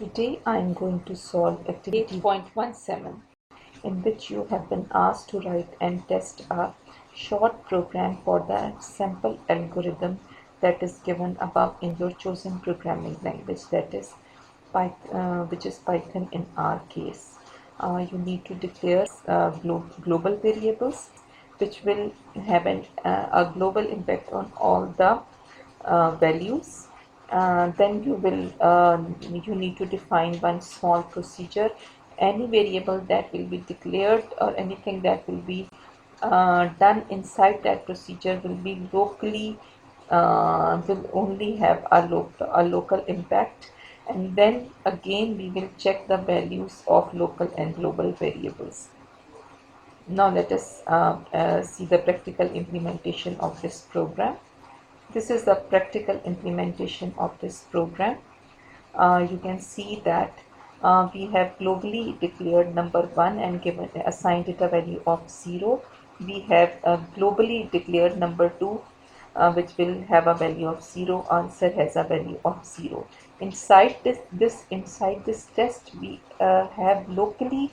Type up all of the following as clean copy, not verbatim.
Today I am going to solve activity 8.17, in which you have been asked to write and test a short program for the sample algorithm that is given above in your chosen programming language, that is which is Python in our case. You need to declare global variables which will have a global impact on all the values. Then you need to define one small procedure. Any variable that will be declared or anything that will be done inside that procedure will be locally will only have a local impact, and then again we will check the values of local and global variables. Now let us see the practical implementation of this program. This is the practical implementation of this program. You can see that we have globally declared number 1 and assigned it a value of 0. We have globally declared number 2, which will have a value of 0. Answer has a value of 0. Inside this test, we have locally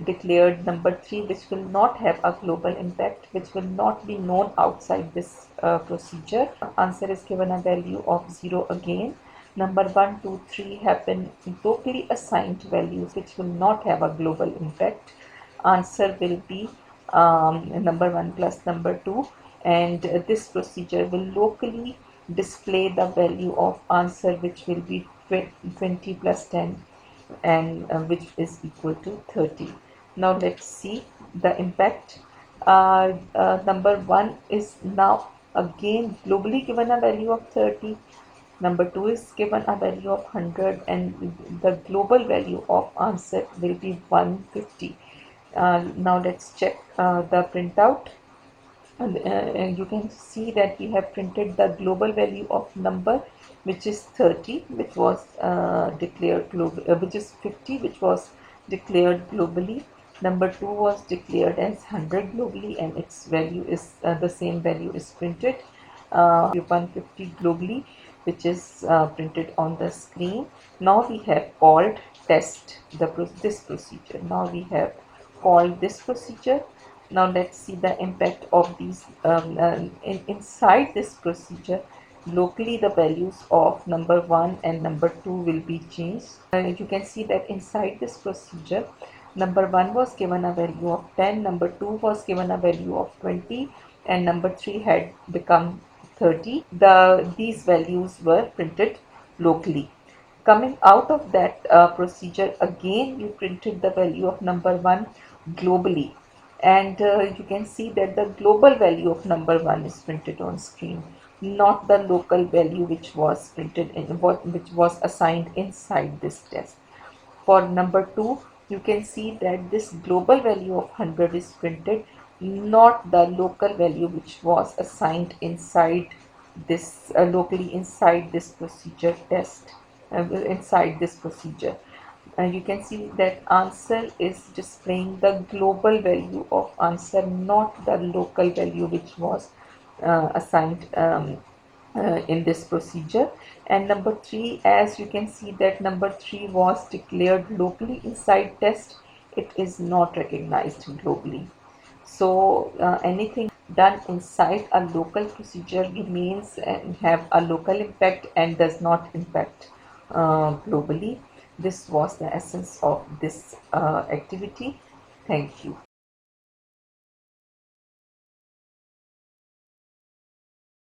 declared number 3, which will not have a global impact, which will not be known outside this procedure. Answer is given a value of 0 again. Number 1, 2, 3 have been locally assigned values which will not have a global impact. Answer will be number 1 plus number 2, and this procedure will locally display the value of answer, which will be 20 plus 10, and which is equal to 30. Now let's see the impact. Number 1 is now again globally given a value of 30. Number 2 is given a value of 100, and the global value of answer will be 150. Now let's check the printout. And you can see that we have printed the global value of number, which is 30, which was declared global, which is 50, which was declared globally. Number 2 was declared as 100 globally, and its value is the same value is printed. 150 globally, which is printed on the screen. Now we have called test this procedure. Now we have called this procedure. Now let's see the impact of these. Inside this procedure, locally the values of number 1 and number 2 will be changed. You can see that inside this procedure, number 1 was given a value of 10, number 2 was given a value of 20, and number 3 had become 30. These values were printed locally. Coming out of that procedure, again you printed the value of number 1 globally, and you can see that the global value of number 1 is printed on screen, not the local value which was printed which was assigned inside this test. For number 2, you can see that this global value of 100 is printed, not the local value which was assigned inside this locally inside this procedure test, inside this procedure. You can see that answer is displaying the global value of answer, not the local value which was assigned in this procedure. And number 3, as you can see that number 3 was declared locally inside test, it is not recognized globally. So anything done inside a local procedure remains and have a local impact and does not impact globally. This was the essence of this activity. Thank you.